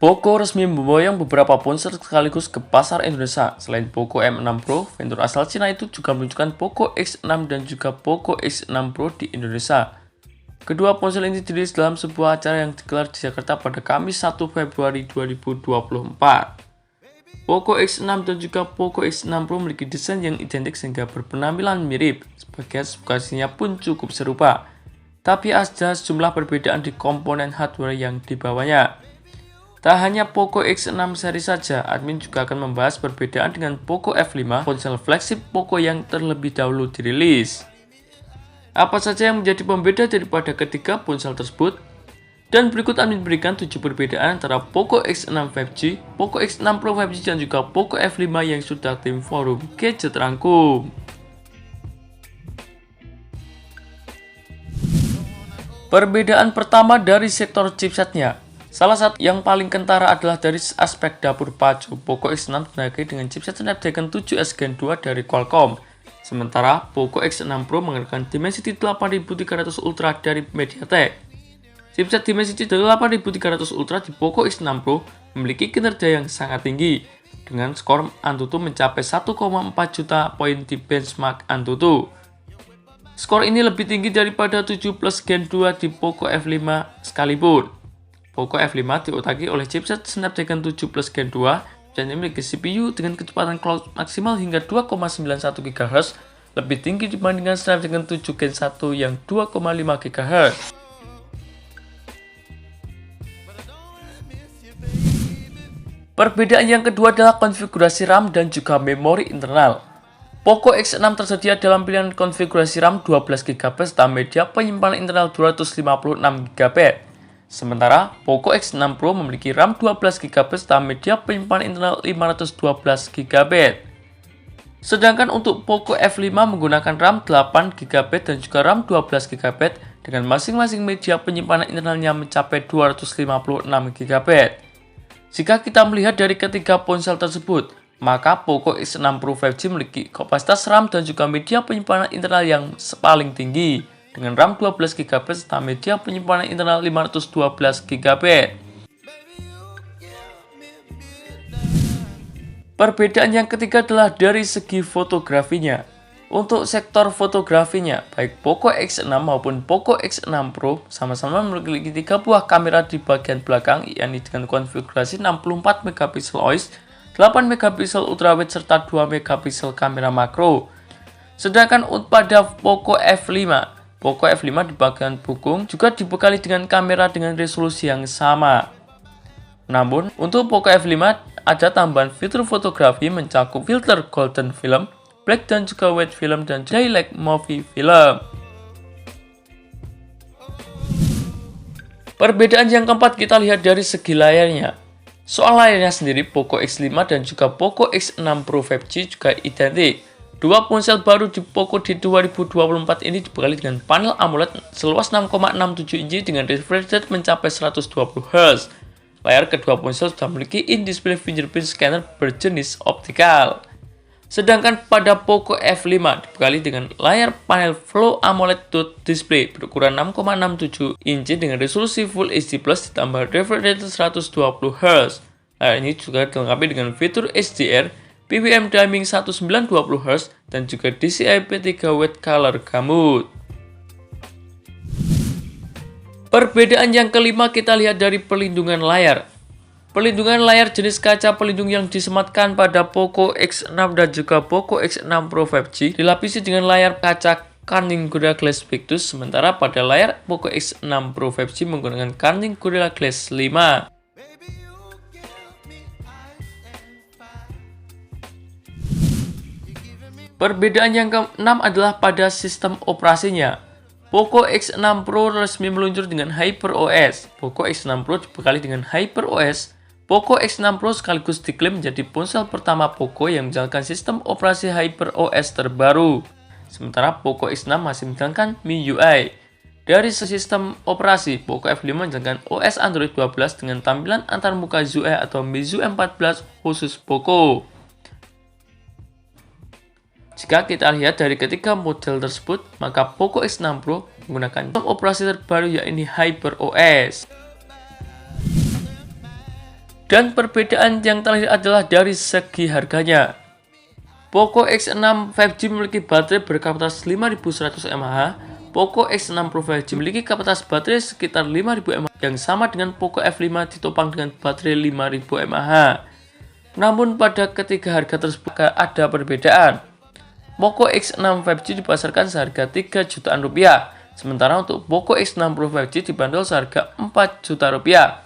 Poco resmi memboyong beberapa ponsel sekaligus ke pasar Indonesia. Selain Poco M6 Pro, vendor asal Cina itu juga menunjukkan Poco X6 dan juga Poco X6 Pro di Indonesia. Kedua ponsel ini dirilis dalam sebuah acara yang digelar di Jakarta pada Kamis 1 Februari 2024. Poco X6 dan juga Poco X6 Pro memiliki desain yang identik sehingga berpenampilan mirip, sebagian spesifikasinya pun cukup serupa. Tapi ada sejumlah perbedaan di komponen hardware yang dibawanya. Tak hanya Poco X6 seri saja, admin juga akan membahas perbedaan dengan Poco F5, ponsel flagship Poco yang terlebih dahulu dirilis. Apa saja yang menjadi pembeda daripada ketiga ponsel tersebut? Dan berikut admin berikan 7 perbedaan antara Poco X6 5G, Poco X6 Pro 5G dan juga Poco F5 yang sudah tim forum gadget rangkum. Perbedaan pertama dari sektor chipsetnya. Salah satu yang paling kentara adalah dari aspek dapur pacu. Poco X6 dinaiki dengan chipset Snapdragon 7S Gen 2 dari Qualcomm. Sementara Poco X6 Pro menggunakan Dimensity 8300 Ultra dari MediaTek. Chipset Dimensity 8300 Ultra di Poco X6 Pro memiliki kinerja yang sangat tinggi, dengan skor Antutu mencapai 1,4 juta poin di benchmark Antutu. Skor ini lebih tinggi daripada 7 Plus Gen 2 di Poco F5 sekalipun. Poco F5 diotaki oleh chipset Snapdragon 7 Plus Gen 2 dan memiliki CPU dengan kecepatan clock maksimal hingga 2,91 GHz, lebih tinggi dibandingkan Snapdragon 7 Gen 1 yang 2,5 GHz. Perbedaan yang kedua adalah konfigurasi RAM dan juga memori internal. Poco X6 tersedia dalam pilihan konfigurasi RAM 12GB serta media penyimpanan internal 256GB. Sementara Poco X6 Pro memiliki RAM 12GB serta media penyimpanan internal 512GB. Sedangkan untuk Poco F5 menggunakan RAM 8GB dan juga RAM 12GB dengan masing-masing media penyimpanan internalnya mencapai 256GB. Jika kita melihat dari ketiga ponsel tersebut, maka Poco X6 Pro 5G memiliki kapasitas RAM dan juga media penyimpanan internal yang paling tinggi, dengan RAM 12GB serta media penyimpanan internal 512GB. Perbedaan yang ketiga adalah dari segi fotografinya. Untuk sektor fotografinya, baik Poco X6 maupun Poco X6 Pro sama-sama memiliki 3 buah kamera di bagian belakang, yakni dengan konfigurasi 64MP OIS, 8MP ultrawide serta 2MP kamera makro. Sedangkan pada Poco F5 di bagian punggung juga dibekali dengan kamera dengan resolusi yang sama. Namun, untuk Poco F5 ada tambahan fitur fotografi mencakup filter golden film, black dan juga white film, dan daylight movie film. Perbedaan yang keempat kita lihat dari segi layarnya. Soal layarnya sendiri, Poco X5 dan juga Poco X6 Pro 5G juga identik. Dua ponsel baru di Poco di 2024 ini dibekali dengan panel AMOLED seluas 6,67 inci dengan refresh rate mencapai 120Hz. Layar kedua ponsel sudah memiliki in-display fingerprint scanner berjenis optikal. Sedangkan pada Poco F5 dibekali dengan layar panel Flow AMOLED display berukuran 6,67 inci dengan resolusi Full HD Plus ditambah refresh rate 120Hz. Layar ini juga dilengkapi dengan fitur HDR, PWM Dimming 1920Hz, dan juga DCI P3 White Color Gamut. Perbedaan yang kelima kita lihat dari pelindungan layar. Pelindungan layar jenis kaca pelindung yang disematkan pada Poco X6 dan juga Poco X6 Pro 5G dilapisi dengan layar kaca Corning Gorilla Glass Victus, sementara pada layar Poco X6 Pro 5G menggunakan Corning Gorilla Glass 5. Perbedaan yang keenam adalah pada sistem operasinya. Poco X6 Pro resmi meluncur dengan HyperOS. Poco X6 Pro dibekali dengan HyperOS. Poco X6 Pro sekaligus diklaim menjadi ponsel pertama Poco yang menjalankan sistem operasi HyperOS terbaru. Sementara Poco X6 masih menjalankan MIUI. Dari sistem operasi, Poco F5 menjalankan OS Android 12 dengan tampilan antarmuka ZUI atau MIZUI 14 khusus Poco. Jika kita lihat dari ketiga model tersebut, maka Poco X6 Pro menggunakan sistem operasi terbaru yakni HyperOS. Dan perbedaan yang terakhir adalah dari segi harganya. Poco X6 5G memiliki baterai berkapasitas 5100 mAh. Poco X6 Pro 5G memiliki kapasitas baterai sekitar 5000 mAh yang sama dengan Poco F5 ditopang dengan baterai 5000 mAh. Namun pada ketiga harga tersebut ada perbedaan. Poco X6 5G dipasarkan seharga 3 jutaan rupiah, sementara untuk Poco X6 Pro 5G dibanderol seharga 4 juta rupiah.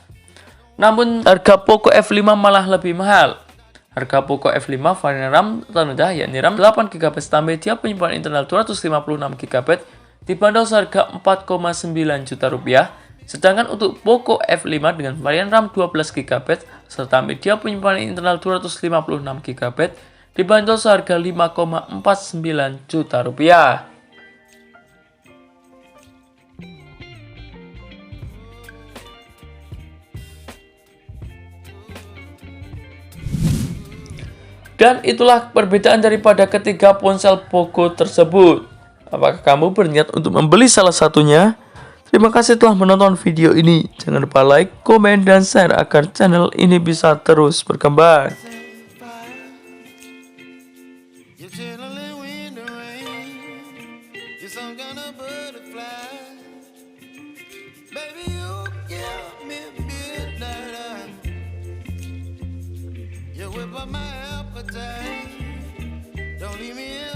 Namun harga Poco F5 malah lebih mahal. Harga Poco F5 varian RAM terendah yakni RAM 8GB tambah dia penyimpanan internal 256GB dibanderol seharga 4,9 juta rupiah. Sedangkan untuk Poco F5 dengan varian RAM 12GB serta media penyimpanan internal 256GB dibanderol seharga 5,49 juta rupiah. Dan itulah perbedaan daripada ketiga ponsel Poco tersebut. Apakah kamu berniat untuk membeli salah satunya? Terima kasih telah menonton video ini. Jangan lupa like, komen, dan share agar channel ini bisa terus berkembang. Don't leave me